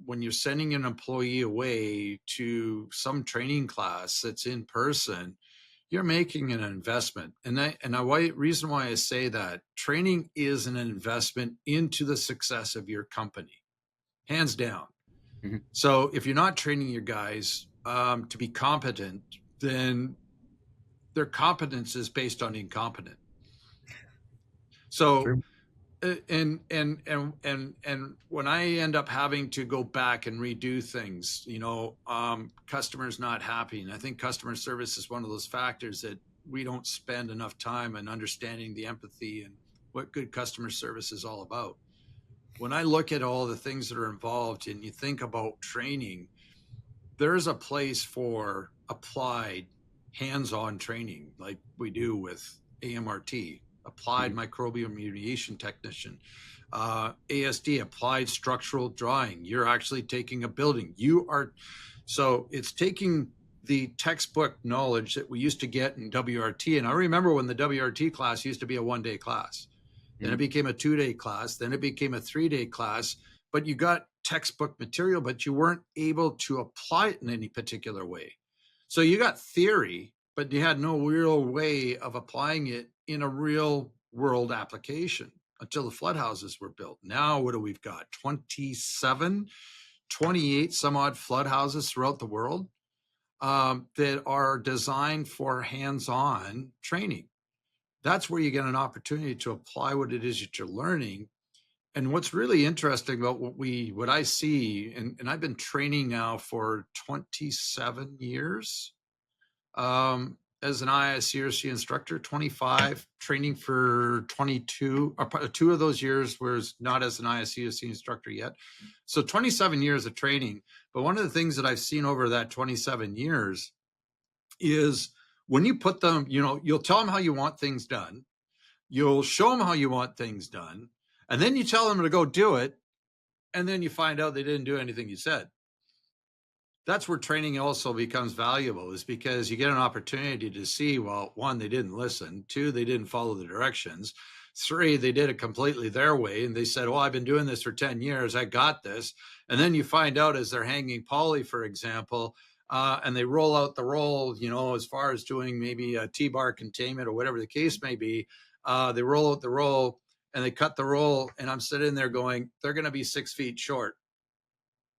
when you're sending an employee away to some training class that's in person, you're making an investment. And the reason why I say that, training is an investment into the success of your company, hands down. So if you're not training your guys to be competent, then their competence is based on incompetent. So. True. And when I end up having to go back and redo things, customers not happy. And I think customer service is one of those factors that we don't spend enough time in understanding the empathy and what good customer service is all about. When I look at all the things that are involved and you think about training, there's a place for applied hands-on training like we do with AMRT. applied microbial remediation technician. ASD, applied structural drawing. You're actually taking a building. So it's taking the textbook knowledge that we used to get in WRT. And I remember when the WRT class used to be a 1-day class. Then it became a 2-day class. Then it became a 3-day class. But you got textbook material, but you weren't able to apply it in any particular way. So you got theory, but you had no real way of applying it in a real world application until the flood houses were built. Now, what do we've got? 27, 28 some odd flood houses throughout the world that are designed for hands-on training. That's where you get an opportunity to apply what it is that you're learning. And what's really interesting about what I see, and I've been training now for 27 years as an IICRC instructor, 25, training for 22, or 2 of those years was not as an IICRC instructor yet. So 27 years of training. But one of the things that I've seen over that 27 years is when you put them, you'll tell them how you want things done. You'll show them how you want things done. And then you tell them to go do it. And then you find out they didn't do anything you said. That's where training also becomes valuable, is because you get an opportunity to see, well, 1, they didn't listen. 2, they didn't follow the directions. 3, they did it completely their way. And they said, well, I've been doing this for 10 years. I got this. And then you find out as they're hanging poly, for example, and they roll out the roll, as far as doing maybe a T-bar containment or whatever the case may be, they roll out the roll and they cut the roll. And I'm sitting there going, they're going to be 6 feet short.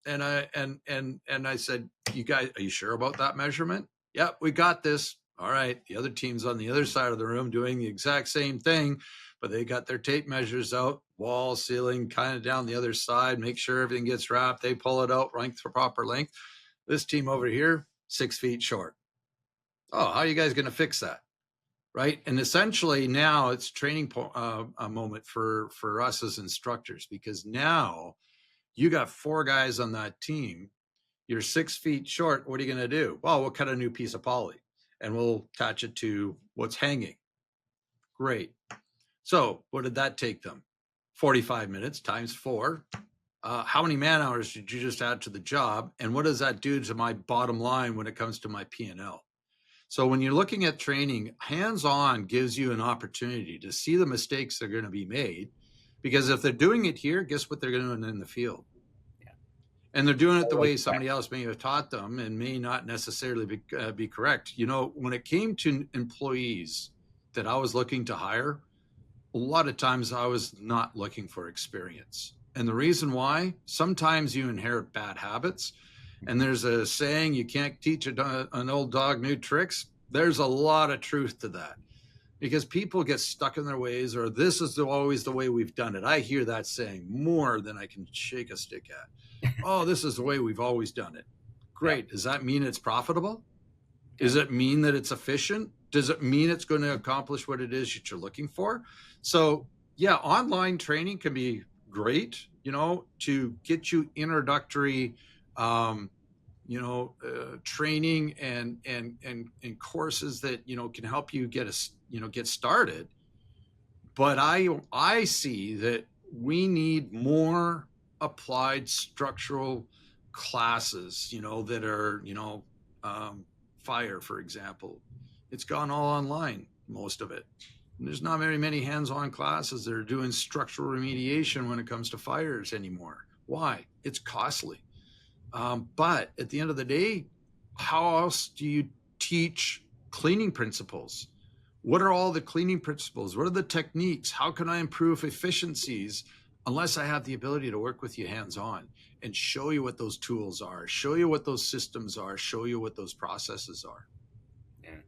And I said, you guys, are you sure about that measurement? Yeah, we got this. All right. The other team's on the other side of the room doing the exact same thing, but they got their tape measures out, wall, ceiling, kind of down the other side, make sure everything gets wrapped. They pull it out, length for proper length. This team over here, 6 feet short. Oh, how are you guys going to fix that? Right. And essentially now it's training a moment for us as instructors, because now you got 4 guys on that team. You're 6 feet short. What are you going to do? Well, we'll cut a new piece of poly and we'll attach it to what's hanging. Great. So what did that take them? 45 minutes times 4. How many man hours did you just add to the job? And what does that do to my bottom line when it comes to my P&L? So when you're looking at training, hands-on gives you an opportunity to see the mistakes that are going to be made. Because if they're doing it here, guess what they're doing in the field? Yeah. And they're doing it the way somebody else may have taught them and may not necessarily be correct. When it came to employees that I was looking to hire, a lot of times I was not looking for experience. And the reason why, sometimes you inherit bad habits. And there's a saying, you can't teach an old dog new tricks. There's a lot of truth to that. Because people get stuck in their ways, or this is always the way we've done it. I hear that saying more than I can shake a stick at. Oh, this is the way we've always done it. Great. Yeah. Does that mean it's profitable? Does it mean that it's efficient? Does it mean it's going to accomplish what it is that you're looking for? So yeah, online training can be great, to get you introductory training and courses that, can help you get started. But I see that we need more applied structural classes, that are, fire, for example. It's gone all online, most of it. And there's not very many hands-on classes that are doing structural remediation when it comes to fires anymore. Why? It's costly. But at the end of the day, how else do you teach cleaning principles? What are all the cleaning principles? What are the techniques? How can I improve efficiencies unless I have the ability to work with you hands-on and show you what those tools are, show you what those systems are, show you what those processes are? Yeah.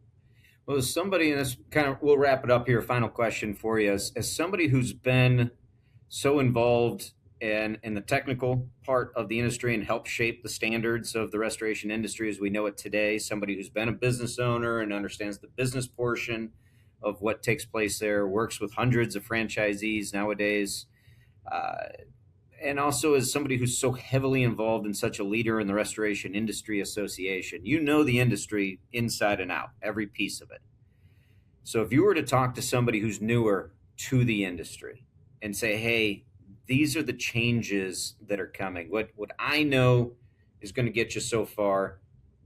Well, as somebody, and this we'll wrap it up here. Final question for you. As somebody who's been so involved in the technical part of the industry and helped shape the standards of the restoration industry as we know it today, somebody who's been a business owner and understands the business portion of what takes place there, works with hundreds of franchisees nowadays, and also as somebody who's so heavily involved and such a leader in the Restoration Industry Association, the industry inside and out, every piece of it. So if you were to talk to somebody who's newer to the industry and say, hey, these are the changes that are coming. What I know is going to get you so far.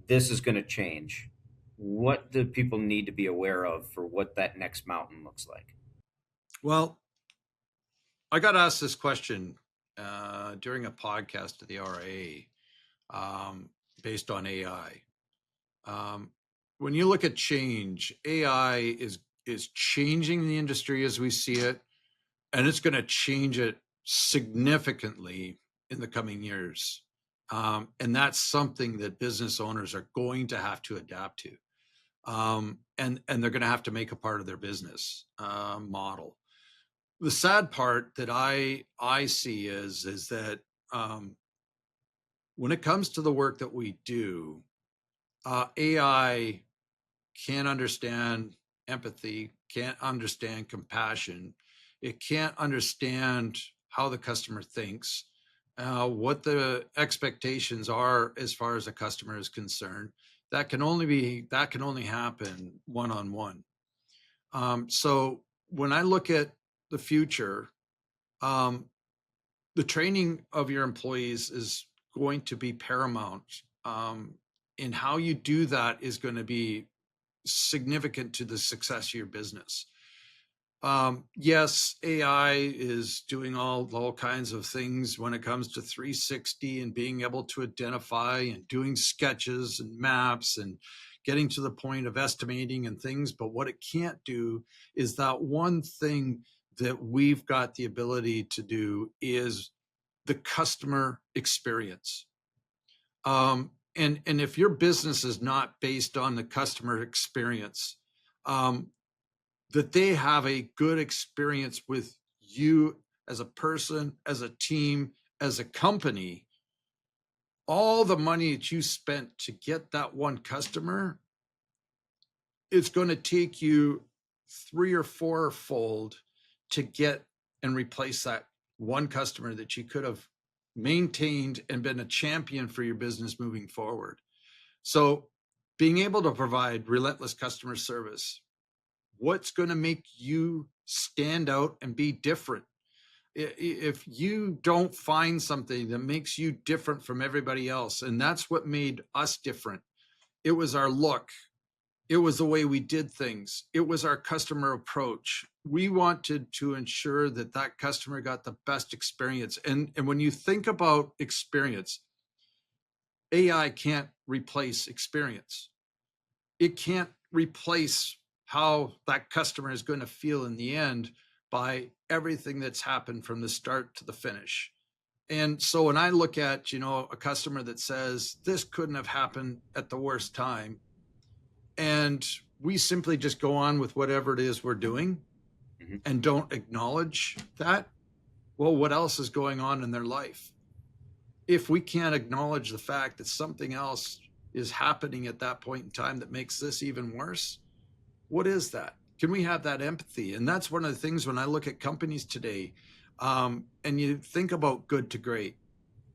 This is going to change. What do people need to be aware of for what that next mountain looks like? Well, I got asked this question during a podcast to the RIA based on AI. When you look at change, AI is changing the industry as we see it, and it's going to change it significantly in the coming years. And that's something that business owners are going to have to adapt to. And they're going to have to make a part of their business model. The sad part that I see is that when it comes to the work that we do, AI can't understand empathy, can't understand compassion. It can't understand how the customer thinks, what the expectations are as far as the customer is concerned. That can only happen one-on-one. So when I look at the future, um, the training of your employees is going to be paramount. And how you do that is going to be significant to the success of your business. Yes, AI is doing all kinds of things when it comes to 360 and being able to identify and doing sketches and maps and getting to the point of estimating and things. But what it can't do is that one thing that we've got the ability to do is the customer experience. And if your business is not based on the customer experience, that they have a good experience with you as a person, as a team, as a company, all the money that you spent to get that one customer, it's going to take you 3 or 4-fold to get and replace that one customer that you could have maintained and been a champion for your business moving forward. So being able to provide relentless customer service, what's going to make you stand out and be different? If you don't find something that makes you different from everybody else, and that's what made us different, it was our look, it was the way we did things, it was our customer approach. We wanted to ensure that that customer got the best experience. And when you think about experience, AI can't replace experience. It can't replace how that customer is going to feel in the end by everything that's happened from the start to the finish. And so when I look at, a customer that says this couldn't have happened at the worst time, and we simply just go on with whatever it is we're doing and don't acknowledge that, well, what else is going on in their life? If we can't acknowledge the fact that something else is happening at that point in time that makes this even worse, what is that? Can we have that empathy? And that's one of the things when I look at companies today, and you think about good to great,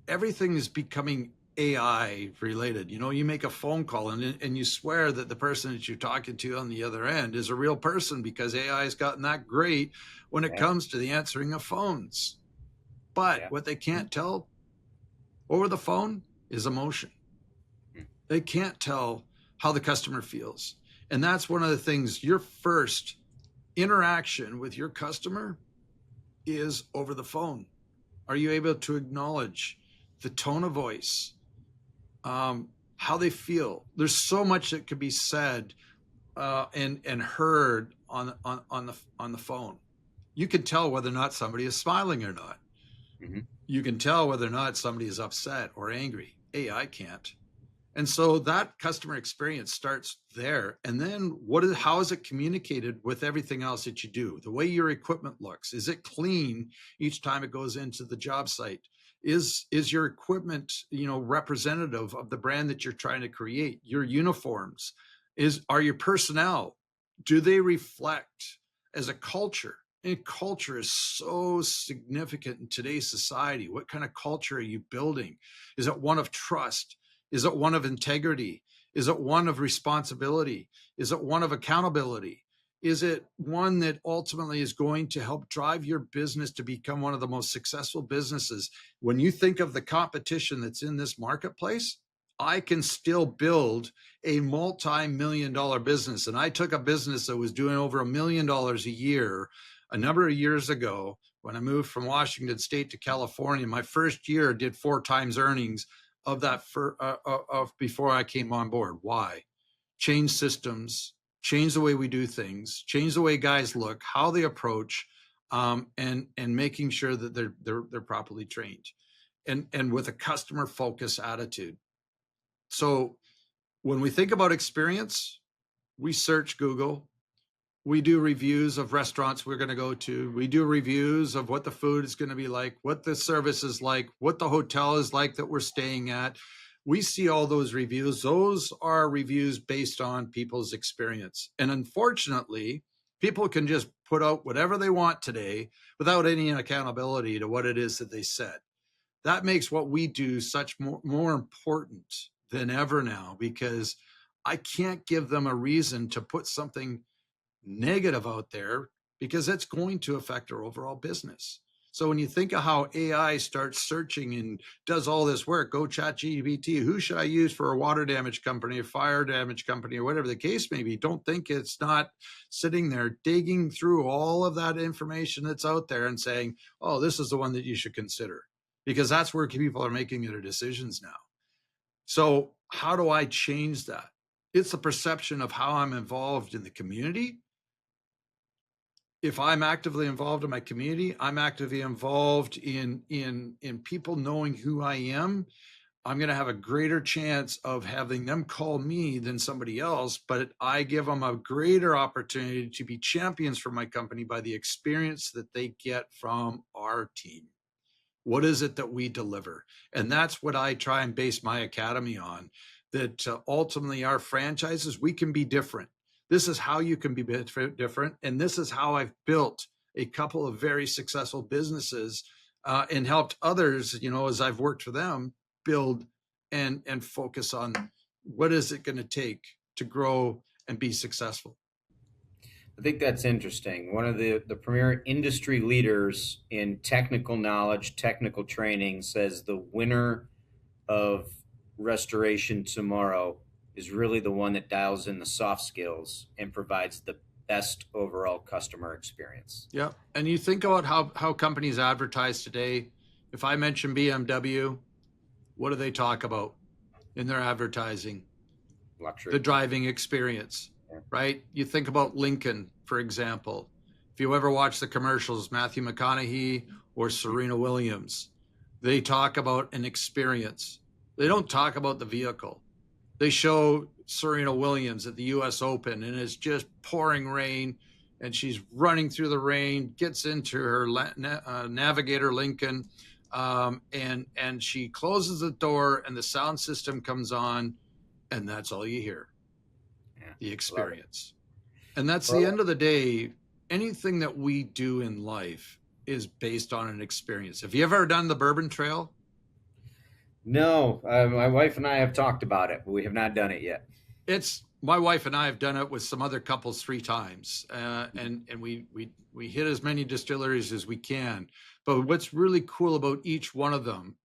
everything is becoming AI related. You make a phone call and you swear that the person that you're talking to on the other end is a real person because AI has gotten that great when it comes to the answering of phones. But what they can't tell over the phone is emotion. They can't tell how the customer feels. And that's one of the things, your first interaction with your customer is over the phone. Are you able to acknowledge the tone of voice, how they feel? There's so much that could be said and heard on the phone. You can tell whether or not somebody is smiling or not. You can tell whether or not somebody is upset or angry. AI can't. And so that customer experience starts there. And then how is it communicated with everything else that you do? The way your equipment looks, is it clean each time it goes into the job site? Is your equipment, representative of the brand that you're trying to create? Your uniforms, are your personnel, do they reflect as a culture? And culture is so significant in today's society. What kind of culture are you building? Is it one of trust? Is it one of integrity? Is it one of responsibility? Is it one of accountability? Is it one that ultimately is going to help drive your business to become one of the most successful businesses? When you think of the competition that's in this marketplace, I can still build a multi-million-dollar business. And I took a business that was doing over $1 million a year a number of years ago when I moved from Washington State to California. My first year did 4 times earnings of that of before I came on board. Why? Change systems, change the way we do things, change the way guys look, how they approach, and making sure that they're properly trained, and with a customer focused attitude. So when we think about experience, we search Google. We do reviews of restaurants we're going to go to. We do reviews of what the food is going to be like, what the service is like, what the hotel is like that we're staying at. We see all those reviews. Those are reviews based on people's experience. And unfortunately, people can just put out whatever they want today without any accountability to what it is that they said. That makes what we do such more important than ever now, because I can't give them a reason to put something negative out there, because that's going to affect our overall business. So when you think of how AI starts searching and does all this work, go chat GPT, who should I use for a water damage company, a fire damage company, or whatever the case may be, don't think it's not sitting there digging through all of that information that's out there and saying, oh, this is the one that you should consider, because that's where people are making their decisions now. So how do I change that? It's the perception of how I'm involved in the community. If I'm actively involved in my community, I'm actively involved in people knowing who I am, I'm going to have a greater chance of having them call me than somebody else, but I give them a greater opportunity to be champions for my company by the experience that they get from our team. What is it that we deliver? And that's what I try and base my academy on, that ultimately our franchises, we can be different. This is how you can be different. And this is how I've built a couple of very successful businesses and helped others, as I've worked for them, build and focus on what is it going to take to grow and be successful. I think that's interesting. One of the premier industry leaders in technical knowledge, technical training says the winner of restoration tomorrow is really the one that dials in the soft skills and provides the best overall customer experience. Yeah. And you think about how companies advertise today. If I mention BMW, what do they talk about in their advertising? Luxury. The driving experience, right? You think about Lincoln, for example. If you ever watch the commercials, Matthew McConaughey or Serena Williams, they talk about an experience. They don't talk about the vehicle. They show Serena Williams at the US Open, and it's just pouring rain, and she's running through the rain, gets into her Navigator Lincoln, and she closes the door, and the sound system comes on, and that's all you hear. Yeah, the experience. And that's the end of the day. Anything that we do in life is based on an experience. Have you ever done the Bourbon Trail? No, my wife and I have talked about it, but we have not done it yet. My wife and I have done it with some other couples 3 times, and we hit as many distilleries as we can. But what's really cool about each one of them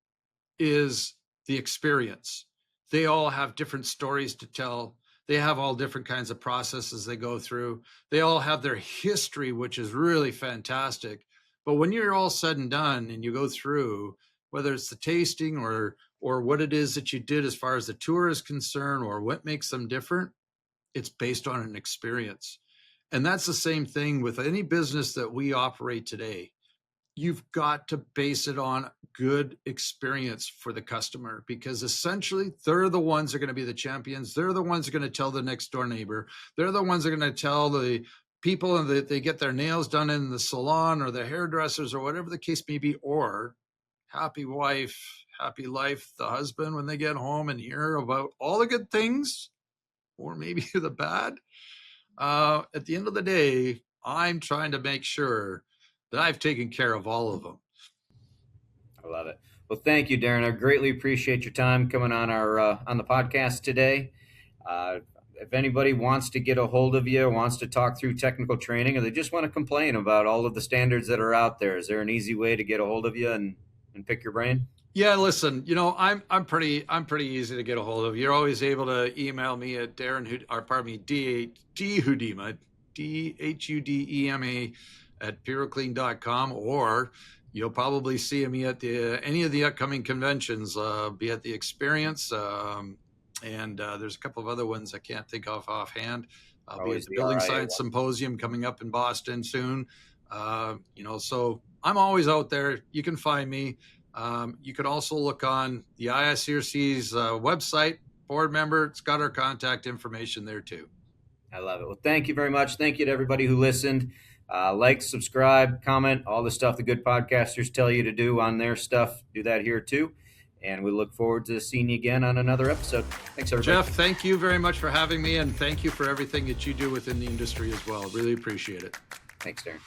is the experience. They all have different stories to tell. They have all different kinds of processes they go through. They all have their history, which is really fantastic. But when you're all said and done and you go through, whether it's the tasting or what it is that you did as far as the tour is concerned, or what makes them different, it's based on an experience. And that's the same thing with any business that we operate today. You've got to base it on good experience for the customer, because essentially they're the ones that are going to be the champions. They're the ones that are going to tell the next door neighbor. They're the ones that are going to tell the people that they get their nails done in the salon or the hairdressers or whatever the case may be, or happy wife, happy life, the husband, when they get home and hear about all the good things or maybe the bad. At the end of the day, I'm trying to make sure that I've taken care of all of them. I love it. Well, thank you, Darren. I greatly appreciate your time coming on on the podcast today. if anybody wants to get a hold of you, wants to talk through technical training, or they just want to complain about all of the standards that are out there, is there an easy way to get a hold of you and pick your brain? Yeah, listen, I'm pretty easy to get a hold of. You're always able to email me at D Hudema, DHUDEMA at PuroClean.com, or you'll probably see me at any of the upcoming conventions, be at the Experience, and there's a couple of other ones I can't think of offhand. I'll be at the Building Science Symposium coming up in Boston soon. So I'm always out there. You can find me. You could also look on the IICRC's website, board member. It's got our contact information there too. I love it. Well, thank you very much. Thank you to everybody who listened. Like, subscribe, comment, all the stuff the good podcasters tell you to do on their stuff. Do that here too. And we look forward to seeing you again on another episode. Thanks, everybody. Jeff, thank you very much for having me, and thank you for everything that you do within the industry as well. Really appreciate it. Thanks, Darren.